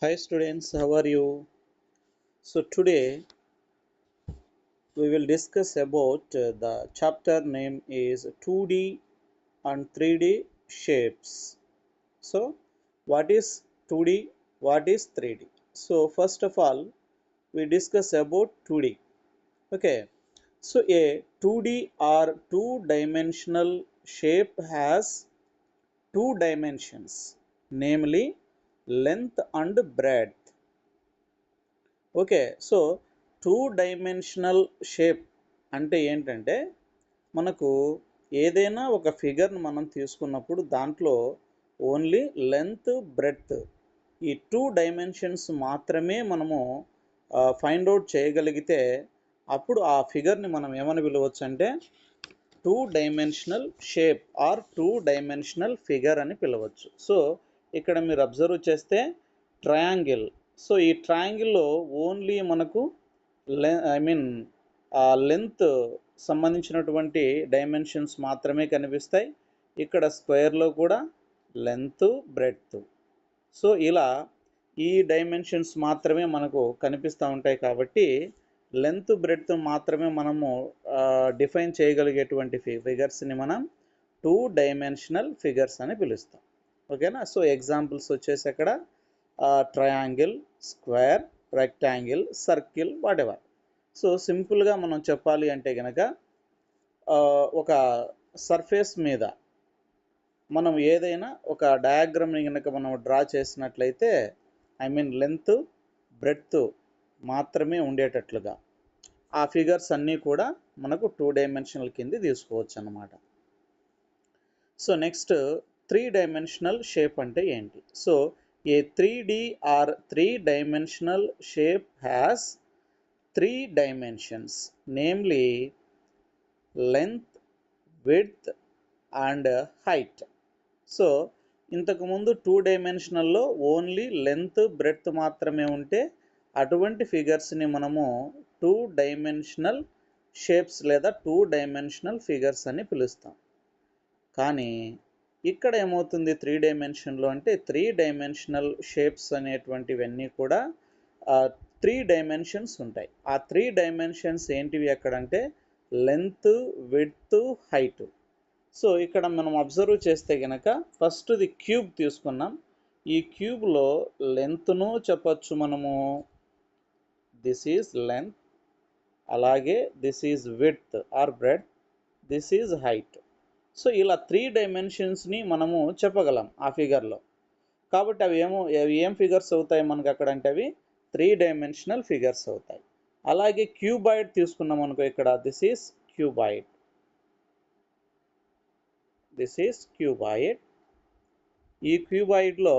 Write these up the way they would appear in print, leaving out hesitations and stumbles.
Hi students, how are you? So today we will discuss about the chapter name is 2D and 3D shapes. So what is 2D? What is 3D? So first of all, we discuss about 2D. Okay. So a 2D or two-dimensional shape has two dimensions, namely length and breadth. Okay. So, two dimensional shape అంటే ఏంటంటే, మనకు ఏదైనా ఒక ఫిగర్‌ని మనం తీసుకున్నప్పుడు దాంట్లో only length, breadth ఈ 2 dimensions మాత్రమే మనము ఫైండ్ ఔట్ చేయగలిగితే, అప్పుడు ఆ ఫిగర్‌ని మనం ఏమని పిలవచ్చంటే, 2 dimensional shape or 2 dimensional figure అని పిలవచ్చు. సో, ఇక్కడ మీరు అబ్జర్వ్ చేస్తే ట్రయాంగిల్. సో, ఈ ట్రయాంగిల్‌లో ఓన్లీ మనకు లెంత్ సంబంధించినటువంటి డైమెన్షన్స్ మాత్రమే కనిపిస్తాయి. ఇక్కడ స్క్వేర్‌లో కూడా లెంత్, బ్రెడ్త్. సో, ఇలా ఈ డైమెన్షన్స్ మాత్రమే మనకు కనిపిస్తూ ఉంటాయి కాబట్టి లెంత్, బ్రెడ్త్ మాత్రమే మనము డిఫైన్ చేయగలిగేటువంటి ఫిగర్స్‌ని మనం 2 డైమెన్షనల్ ఫిగర్స్ అని పిలుస్తాం. ఓకేనా? సో, ఎగ్జాంపుల్స్ వచ్చేసి అక్కడ triangle, square, rectangle, circle whatever. So, సింపుల్‌గా మనం చెప్పాలి అంటే గనక ఒక సర్ఫేస్ మీద మనం ఏదైనా ఒక డయాగ్రామ్‌ని గనక మనం డ్రా చేసినట్లయితే లెంత్, బ్రెడ్త్ మాత్రమే ఉండేటట్లుగా ఆ ఫిగర్స్ అన్నీ కూడా మనకు 2 డైమెన్షనల్ కింద తీసుకోవచ్చు అన్నమాట. సో, నెక్స్ట్ 3 డైమెన్షనల్ షేప్ అంటే ఏంటి? So, a 3D or 3 dimensional shape has 3 dimensions, namely length, width and height. So, ఇంతకుముందు 2 డైమెన్షనల్లో ఓన్లీ లెంత్, బ్రెడ్త్ మాత్రమే ఉంటే అటువంటి ఫిగర్స్‌ని మనము 2 డైమెన్షనల్ షేప్స్ లేదా 2 డైమెన్షనల్ ఫిగర్స్ అని పిలుస్తాం. కానీ ఇక్కడ ఏమవుతుంది 3 డైమెన్షన్‌లో అంటే 3 డైమెన్షనల్ షేప్స్ అనేటువంటివన్నీ కూడా 3 డైమెన్షన్స్ ఉంటాయి. ఆ 3 డైమెన్షన్స్ ఏంటివి అక్కడంటే లెంత్, విడ్త్, హైట్. సో, ఇక్కడ మనం అబ్జర్వ్ చేస్తే గనక ఫస్ట్‌ది క్యూబ్ తీసుకున్నాం. ఈ క్యూబ్‌లో లెంత్‌ను చెప్పొచ్చు మనము. This is length. అలాగే this is width or breadth. This is height. So, ఇలా 3 డైమెన్షన్స్‌ని మనము చెప్పగలం ఆ ఫిగర్‌లో. కాబట్టి అవి ఏం ఫిగర్స్ అవుతాయి మనకు అక్కడ అంటే అవి 3 డైమెన్షనల్ ఫిగర్స్ అవుతాయి. అలాగే క్యూబాయిడ్ తీసుకున్నాం అనుకో ఇక్కడ this is cuboid. This is cuboid. ఈ క్యూబాయిడ్‌లో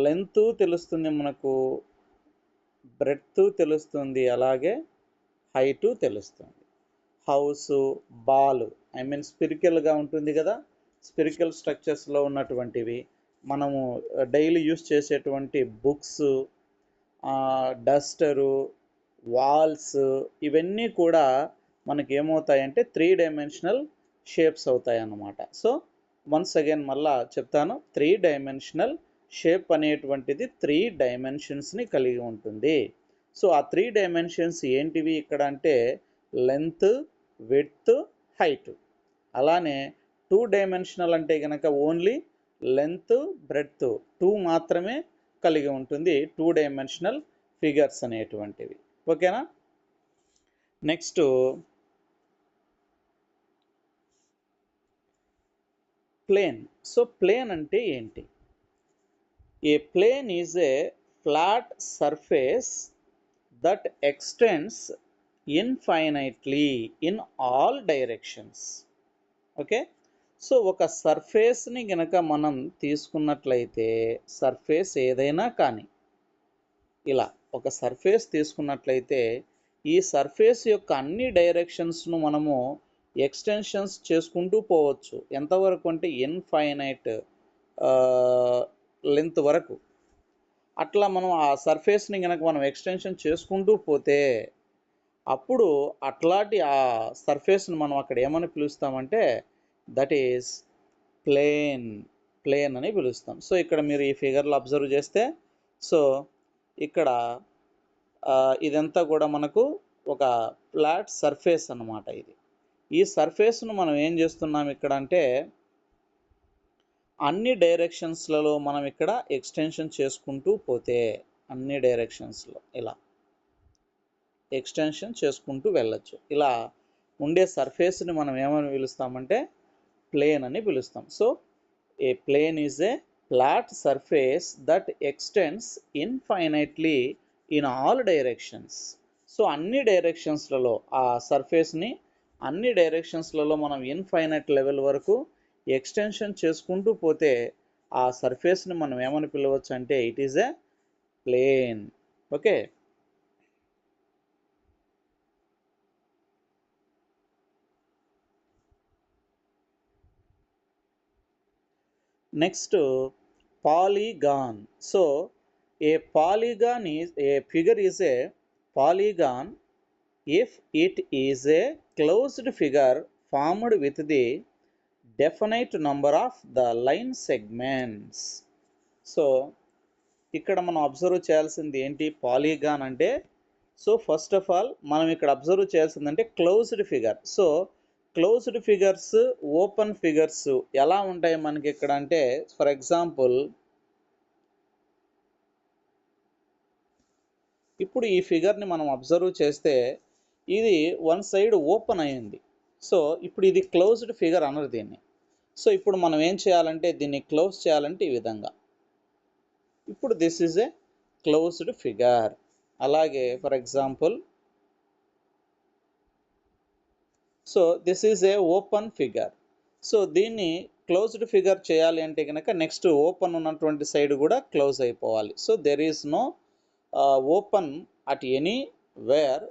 లెంత్ తెలుస్తుంది మనకు, బ్రెడ్త్ తెలుస్తుంది, అలాగే హైట్ తెలుస్తుంది. హౌసు, బాల్ స్పిరికల్‌గా ఉంటుంది కదా! స్పిరికల్ స్ట్రక్చర్స్‌లో ఉన్నటువంటివి మనము డైలీ యూజ్ చేసేటువంటి బుక్స్, డస్టరు, వాల్స్ ఇవన్నీ కూడా మనకి ఏమవుతాయంటే 3 డైమెన్షనల్ షేప్స్ అవుతాయి అన్నమాట. సో, వన్స్ అగైన్ మళ్ళా చెప్తాను. 3 డైమెన్షనల్ షేప్ అనేటువంటిది 3 డైమెన్షన్స్‌ని కలిగి ఉంటుంది. సో, ఆ 3 డైమెన్షన్స్ ఏంటివి ఇక్కడ అంటే లెంత్, విడ్త్, హైట్. అలానే 2 డైమెన్షనల్ అంటే గనక ఓన్లీ లెంత్, బ్రెడ్త్ 2 మాత్రమే కలిగి ఉంటుంది 2 డైమెన్షనల్ ఫిగర్స్ అనేటువంటివి. ఓకేనా? Next plane. సో, ప్లేన్ అంటే ఏంటి? A plane is a flat surface that extends infinitely in all directions. Okay. So, ఒక సర్ఫేస్‌ని గనక మనం తీసుకున్నట్లయితే సర్ఫేస్ ఏదైనా కానీ ఇలా ఒక సర్ఫేస్ తీసుకున్నట్లయితే ఈ సర్ఫేస్ యొక్క అన్ని డైరెక్షన్స్‌ను మనము ఎక్స్టెన్షన్స్ చేసుకుంటూ పోవచ్చు. ఎంతవరకు అంటే ఇన్ఫైనైట్ లెంత్ వరకు. అట్లా మనం ఆ సర్ఫేస్‌ని గనక మనం ఎక్స్టెన్షన్ చేసుకుంటూ పోతే అప్పుడు అట్లాంటి ఆ సర్ఫేస్‌ని మనం అక్కడ ఏమని పిలుస్తామంటే దట్ ఈస్ ప్లేన్. ప్లేన్ అని పిలుస్తాం. సో, ఇక్కడ మీరు ఈ ఫిగర్‌లో అబ్జర్వ్ చేస్తే సో ఇక్కడ ఇదంతా కూడా మనకు ఒక ఫ్లాట్ సర్ఫేస్ అన్నమాట. ఈ సర్ఫేస్ను మనం ఏం చేస్తున్నాం ఇక్కడ అంటే అన్ని డైరెక్షన్స్లలో మనం ఇక్కడ ఎక్స్టెన్షన్ చేసుకుంటూ పోతే అన్ని డైరెక్షన్స్లో ఇలా ఎక్స్టెన్షన్ చేసుకుంటూ వెళ్ళొచ్చు. ఇలా ఉండే సర్ఫేస్ని మనం ఏమని పిలుస్తామంటే ప్లేన్ అని పిలుస్తాం. So a plane is a flat surface that extends infinitely in all directions. So అన్ని డైరెక్షన్స్లలో ఆ సర్ఫేస్ని అన్ని డైరెక్షన్స్లలో మనం ఇన్ఫైనైట్ లెవెల్ వరకు ఎక్స్టెన్షన్ చేసుకుంటూ పోతే ఆ సర్ఫేస్ని మనం ఏమని పిలవచ్చు అంటే it is a plane. Okay, next polygon. So a polygon is a figure is a polygon if it is a closed figure formed with the definite number of the line segments. So ఇక్కడ మనం observe చేయాల్సింది ఏంటి పాలీగాన్ అంటే? So first of all మనం ఇక్కడ observe చేయాల్సింది అంటే closed figure. So closed figures open figures ఎలా ఉంటాయి మనకి ఇక్కడ అంటే, ఫర్ ఎగ్జాంపుల్ ఇప్పుడు ఈ ఫిగర్ని మనం అబ్జర్వ్ చేస్తే ఇది వన్ సైడ్ ఓపెన్ అయింది. సో ఇప్పుడు ఇది క్లోజ్డ్ ఫిగర్ అన్నారు దీన్ని. సో ఇప్పుడు మనం ఏం చేయాలంటే దీన్ని క్లోజ్ చేయాలంటే ఈ విధంగా. ఇప్పుడు this is a closed figure. అలాగే for example so this is a open figure. So దీన్ని క్లోజ్డ్ ఫిగర్ చేయాలి అంటే కనుక నెక్స్ట్ ఓపెన్ ఉన్నటువంటి సైడ్ కూడా క్లోజ్ అయిపోవాలి. So there is no open at anywhere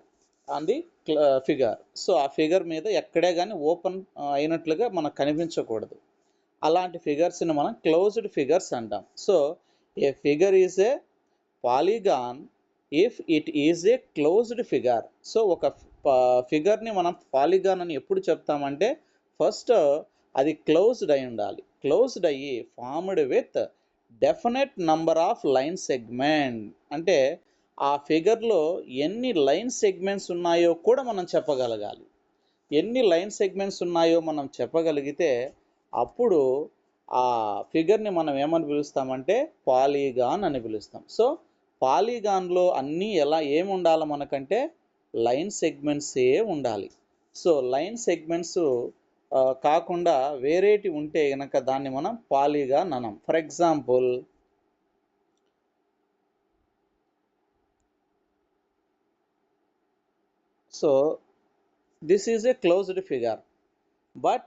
on the figure. So ఆ ఫిగర్ మీద ఎక్కడే కానీ ఓపెన్ అయినట్లుగా మనకు కనిపించకూడదు. అలాంటి ఫిగర్స్ని మనం క్లోజ్డ్ ఫిగర్స్ అంటాం. So a figure is a polygon if it is a closed figure. So ఒక ఫిగర్ని మనం పాలీగాన్ అని ఎప్పుడు చెప్తామంటే ఫస్ట్ అది క్లోజ్డ్ అయి ఉండాలి. క్లోజ్డ్ అయ్యి formed with definite number of line segment. అంటే ఆ ఫిగర్లో ఎన్ని లైన్ సెగ్మెంట్స్ ఉన్నాయో కూడా మనం చెప్పగలగాలి. ఎన్ని లైన్ సెగ్మెంట్స్ ఉన్నాయో మనం చెప్పగలిగితే అప్పుడు ఆ ఫిగర్ని మనం ఏమని పిలుస్తామంటే పాలీగాన్ అని పిలుస్తాం. సో పాలీగాన్లో అన్నీ ఏమి ఉండాలి మనకంటే లైన్ సెగ్మెంట్సే ఉండాలి. సో లైన్ సెగ్మెంట్స్ కాకుండా వేరేటి ఉంటే కనుక దాన్ని మనం పాలీగాన్ అనం. For example so this is a closed figure, but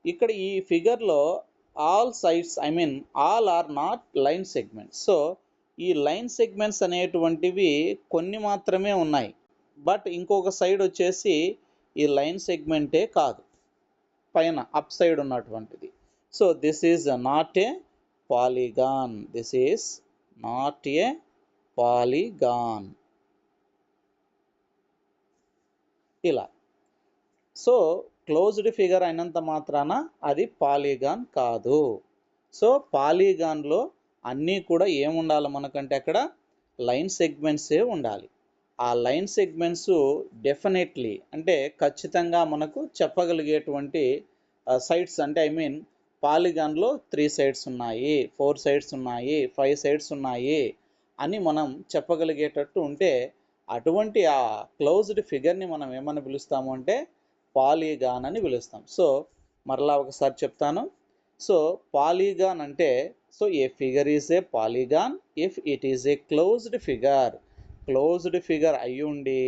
ఇక్కడ ఈ ఫిగర్లో all sides all are not line segments. So ఈ లైన్ సెగ్మెంట్స్ అనేటువంటివి కొన్ని మాత్రమే ఉన్నాయి, బట్ ఇంకొక సైడ్ వచ్చేసి ఈ లైన్ సెగ్మెంటే కాదు, పైన అప్ సైడ్ ఉన్నటువంటిది. So this is not a పాలీగాన్. This is not a పాలీగాన్. ఇలా సో క్లోజ్డ్ ఫిగర్ అయినంత మాత్రాన అది పాలీగాన్ కాదు. సో పాలీగాన్లో అన్నీ కూడా ఏముండాలి మనకంటే అక్కడ లైన్ సెగ్మెంట్సే ఉండాలి. ఆ లైన్ సెగ్మెంట్స్ డెఫినెట్లీ అంటే ఖచ్చితంగా మనకు చెప్పగలిగేటువంటి సైడ్స్ అంటే పాలీగాన్లో 3 సైడ్స్ ఉన్నాయి, 4 సైడ్స్ ఉన్నాయి, 5 సైడ్స్ ఉన్నాయి అని మనం చెప్పగలిగేటట్టు ఉంటే అటువంటి ఆ క్లోజ్డ్ ఫిగర్ని మనం ఏమని పిలుస్తాము అంటే పాలీగాన్ అని పిలుస్తాం. సో మరలా ఒకసారి చెప్తాను. సో పాలీగాన్ అంటే so a figure is a polygon if it is a closed figure. Closed figure అయ్యుండి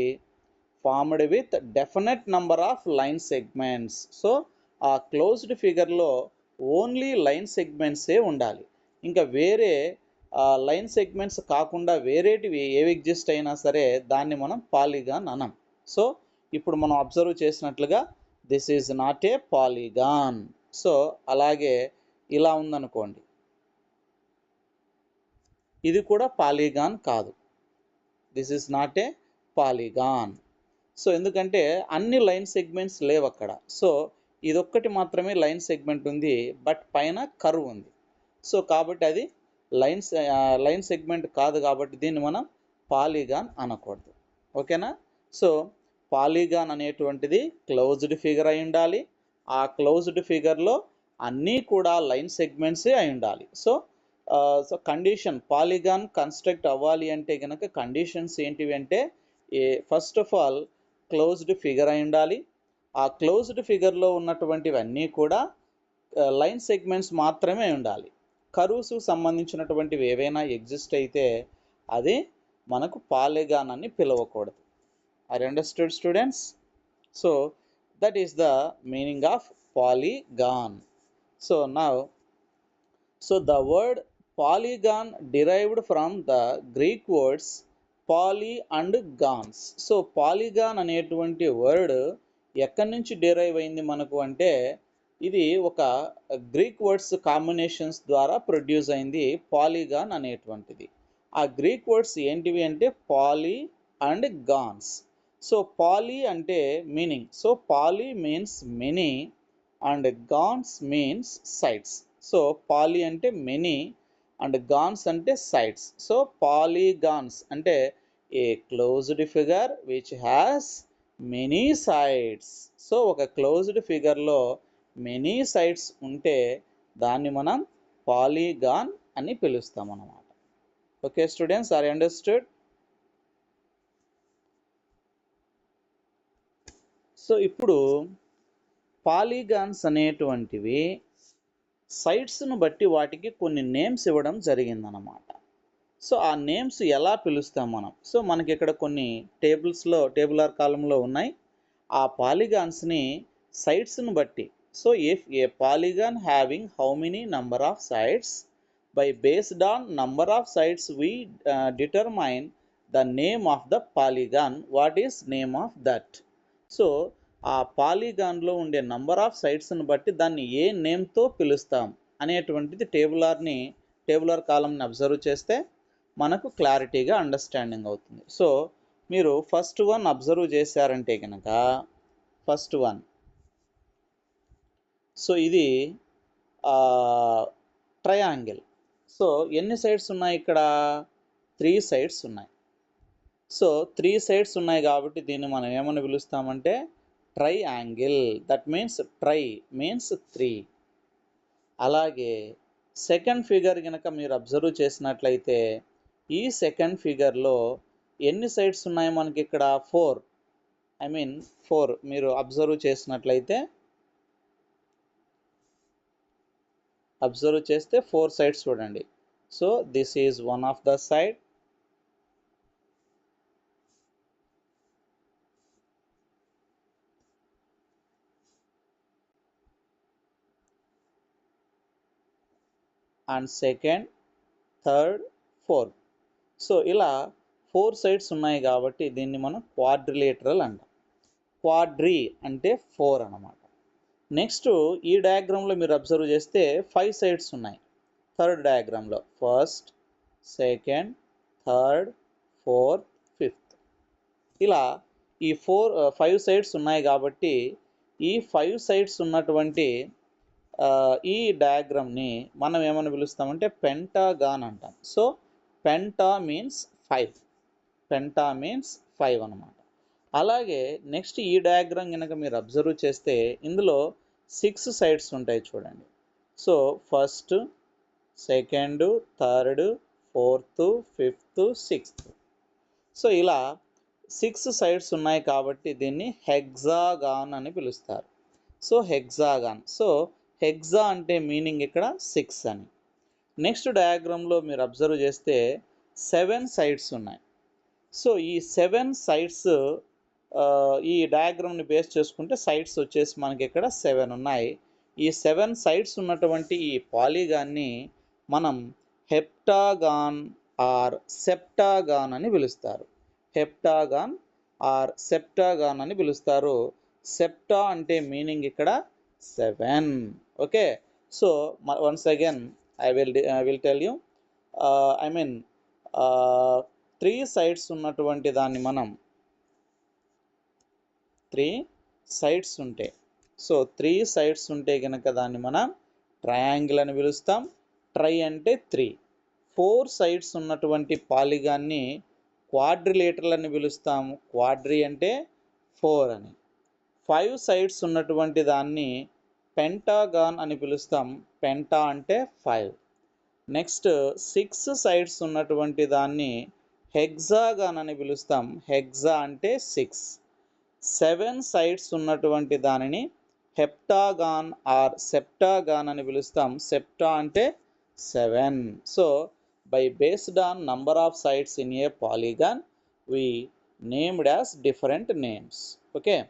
formed with definite number of line segments. So ఆ క్లోజ్డ్ ఫిగర్లో ఓన్లీ లైన్ సెగ్మెంట్సే ఉండాలి. ఇంకా వేరే లైన్ సెగ్మెంట్స్ కాకుండా వేరేటివి ఏవి ఎగ్జిస్ట్ అయినా సరే దాన్ని మనం పాలీగాన్ అనం. సో ఇప్పుడు మనం అబ్జర్వ్ చేసినట్లుగా this is not a పాలీగాన్. So అలాగే ఇలా ఉందనుకోండి, ఇది కూడా పాలీగాన్ కాదు. This is not a పాలీగాన్. So ఎందుకంటే అన్ని లైన్ సెగ్మెంట్స్ లేవు అక్కడ. సో ఇదొక్కటి మాత్రమే లైన్ సెగ్మెంట్ ఉంది, బట్ పైన కర్వ్ ఉంది. సో కాబట్టి అది లైన్ సెగ్మెంట్ కాదు కాబట్టి దీన్ని మనం పాలిగాన్ అనకూడదు. ఓకేనా? సో పాలిగాన్ అనేటువంటిది క్లోజ్డ్ ఫిగర్ అయి ఉండాలి. ఆ క్లోజ్డ్ ఫిగర్లో అన్నీ కూడా లైన్ సెగ్మెంట్సే అయి ఉండాలి. సో కండిషన్ పాలిగాన్ కన్స్ట్రక్ట్ అవ్వాలి అంటే కనుక కండిషన్స్ ఏంటివి అంటే, first of all closed figure అయి ఉండాలి. ఆ క్లోజ్డ్ ఫిగర్లో ఉన్నటువంటివన్నీ కూడా లైన్ సెగ్మెంట్స్ మాత్రమే ఉండాలి. కర్వ్స్ సంబంధించినటువంటివి ఏవైనా ఎగ్జిస్ట్ అయితే అది మనకు పాలిగాన్ అని పిలవకూడదు. Are understood students? So that is the meaning of polygon. So the word polygon derived from the Greek words poly and gons. So polygon అనేటువంటి వర్డ్ ఎక్కడి నుంచి డిరైవ్ అయింది మనకు అంటే, ఇది ఒక గ్రీక్ వర్డ్స్ కాంబినేషన్స్ ద్వారా ప్రొడ్యూస్ అయింది పాలిగాన్ అనేటువంటిది. ఆ గ్రీక్ వర్డ్స్ ఏంటివి అంటే poly and gons. So poly అంటే meaning, so poly means many and gons means sides. So poly అంటే మెనీ అండ్ గాన్స్ అంటే సైడ్స్. సో పాలీగాన్స్ అంటే a closed figure which has many sides. So ఒక closed ఫిగర్లో many sides ఉంటే దాన్ని మనం polygon అని పిలుస్తాం అన్నమాట. Okay students, are understood? So ఇప్పుడు పాలీగాన్స్ అనేటువంటివి సైడ్స్ను బట్టి వాటికి కొన్ని నేమ్స్ ఇవ్వడం జరిగిందనమాట. సో ఆ నేమ్స్ ఎలా పిలుస్తాం మనం? సో మనకి ఇక్కడ కొన్ని టేబులర్ కాలంలో ఉన్నాయి. ఆ పాలిగాన్స్ని సైడ్స్ను బట్టి, so if A polygon having how many number of sides, by based on number of sides we determine the name of the polygon. What is name of that? So ఆ పాలిగాన్లో ఉండే number of సైడ్స్ని బట్టి దాన్ని ఏ నేమ్తో పిలుస్తాం అనేటువంటిది tabular కాలంని observe చేస్తే మనకు క్లారిటీగా understanding అవుతుంది. సో మీరు ఫస్ట్ వన్ అబ్జర్వ్ చేశారంటే కనుక, ఫస్ట్ వన్, సో ఇది ట్రయాంగిల్. సో ఎన్ని సైడ్స్ ఉన్నాయి ఇక్కడ? 3 సైడ్స్ ఉన్నాయి. సో 3 సైడ్స్ ఉన్నాయి కాబట్టి దీన్ని మనం ఏమని పిలుస్తామంటే triangle. That means tri means 3. అలాగే సెకండ్ ఫిగర్ కనుక మీరు అబ్జర్వ్ చేసినట్లయితే, ఈ సెకండ్ ఫిగర్లో ఎన్ని సైడ్స్ ఉన్నాయి మనకి ఇక్కడ? 4. 4 మీరు అబ్జర్వ్ చేసినట్లయితే, అబ్జర్వ్ చేస్తే 4 సైడ్స్ చూడండి. So this is one of the side, and second, third, fourth. So ఇలా 4 సైడ్స్ ఉన్నాయి కాబట్టి దీన్ని మనం క్వాడ్రిలేటరల్ అంటాం. క్వాడ్రీ అంటే 4 అన్నమాట. నెక్స్ట్ ఈ డయాగ్రామ్లో మీరు అబ్జర్వ్ చేస్తే 5 సైడ్స్ ఉన్నాయి. థర్డ్ డయాగ్రామ్లో first, second, third, fourth, fifth. ఇలా ఈ 5 సైడ్స్ ఉన్నాయి కాబట్టి ఈ 5 సైడ్స్ ఉన్నటువంటి ఈ డయాగ్రామ్ని మనం ఏమని పిలుస్తామంటే పెంటాగాన్ అంటాం. So Penta means 5, Penta means 5 అన్నమాట. అలాగే నెక్స్ట్ ఈ డయాగ్రామ్ కనుక మీరు అబ్జర్వ్ చేస్తే ఇందులో 6 సైడ్స్ ఉంటాయి చూడండి. So first, second, third, fourth, fifth, sixth. So ఇలా 6 సైడ్స్ ఉన్నాయి కాబట్టి దీన్ని హెక్సాగాన్ అని పిలుస్తారు. So hexagon. సో హెక్సా అంటే మీనింగ్ ఇక్కడ 6 అని. నెక్స్ట్ డయాగ్రామ్లో మీరు అబ్జర్వ్ చేస్తే 7 సైడ్స్ ఉన్నాయి. సో ఈ 7 సైడ్స్ ఈ డయాగ్రామ్ని బేస్ చేసుకుంటే సైడ్స్ వచ్చేసి మనకి ఇక్కడ 7 ఉన్నాయి. ఈ 7 సైడ్స్ ఉన్నటువంటి ఈ పాలిగాన్ని మనం హెప్టాగాన్ ఆర్ సెప్టాగాన్ అని పిలుస్తారు. హెప్టాగాన్ ఆర్ సెప్టాగాన్ అని పిలుస్తారు. సెప్టా అంటే మీనింగ్ ఇక్కడ 7. Okay, so once again I will tell you, 3 sides ఉన్నటువంటి దాన్ని మనం 3 సైడ్స్ ఉంటే, సో 3 సైడ్స్ ఉంటే కనుక దాన్ని మనం ట్రయాంగిల్ అని పిలుస్తాం. ట్రై అంటే 3. 4 సైడ్స్ ఉన్నటువంటి పాలిగాన్ని క్వాడ్రిలేటరల్ అని పిలుస్తాము. క్వాడ్రి అంటే 4 అని. 5 సైడ్స్ ఉన్నటువంటి దాన్ని పెంటాగాన్ అని పిలుస్తాం. పెంటా అంటే 5. నెక్స్ట్ 6 సైడ్స్ ఉన్నటువంటి దాన్ని హెక్సాగాన్ అని పిలుస్తాం. హెక్సా అంటే 6. 7 సైడ్స్ ఉన్నటువంటి దానిని హెప్టాగాన్ ఆర్ సెప్టాగాన్ అని పిలుస్తాం. సెప్టా అంటే 7. So by based on number of sides in a polygon we named as different names. Okay,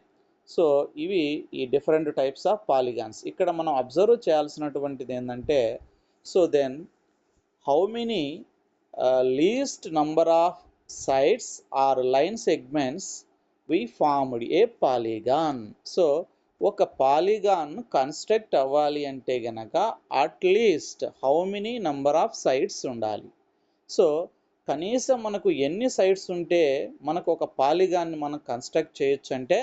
so ఇవి ఈ డిఫరెంట్ టైప్స్ ఆఫ్ పాలిగాన్స్. ఇక్కడ మనం అబ్జర్వ్ చేయాల్సినటువంటిది ఏంటంటే, so then how many least number of sides or line segments we formed a polygon. So ఒక polygon construct అవ్వాలి అంటే గనక at least how many number of sides ఉండాలి. సో కనీసం మనకు ఎన్ని సైడ్స్ ఉంటే మనకు ఒక పాలిగాన్ని మనం కన్స్ట్రక్ట్ చేయొచ్చు అంటే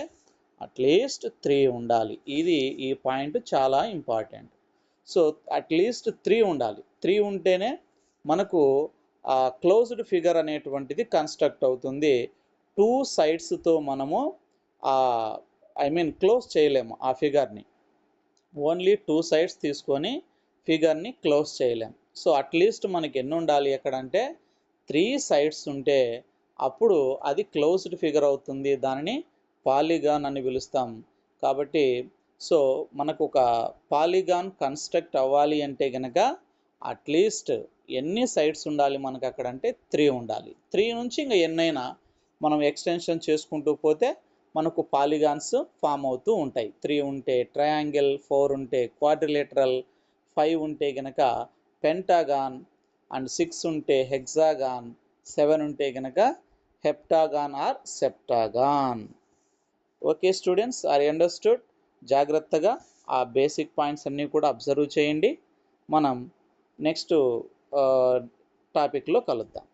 అట్లీస్ట్ 3 ఉండాలి. ఇది ఈ పాయింట్ చాలా ఇంపార్టెంట్. సో అట్లీస్ట్ 3 ఉండాలి. 3 ఉంటేనే మనకు క్లోజ్డ్ ఫిగర్ అనేటువంటిది కన్స్ట్రక్ట్ అవుతుంది. 2 సైడ్స్తో మనము క్లోజ్ చేయలేము ఆ ఫిగర్ని. ఓన్లీ 2 సైడ్స్ తీసుకొని ఫిగర్ని క్లోజ్ చేయలేము. సో అట్లీస్ట్ మనకి ఎన్ని ఉండాలి ఎక్కడంటే 3 సైడ్స్ ఉంటే అప్పుడు అది క్లోజ్డ్ ఫిగర్ అవుతుంది. దానిని పాలిగాన్ అని పిలుస్తాం. కాబట్టి సో మనకు ఒక పాలిగాన్ కన్స్ట్రక్ట్ అవ్వాలి అంటే కనుక అట్లీస్ట్ ఎన్ని సైడ్స్ ఉండాలి మనకు అక్కడంటే 3 ఉండాలి. 3 నుంచి ఇంకా ఎన్నైనా మనం ఎక్స్టెన్షన్ చేసుకుంటూ పోతే మనకు పాలిగాన్స్ ఫామ్ అవుతూ ఉంటాయి. 3 ఉంటే ట్రయాంగిల్, 4 ఉంటే క్వాడ్రిలేటరల్, 5 ఉంటే గనక పెంటాగాన్, అండ్ 6 ఉంటే హెక్సాగాన్, 7 ఉంటే గనక heptagon or septagon. Okay students, are understood? జాగ్రత్తగా ఆ బేసిక్ పాయింట్స్ అన్నీ కూడా అబ్జర్వ్ చేయండి. మనం నెక్స్ట్ టాపిక్లో కలుద్దాం.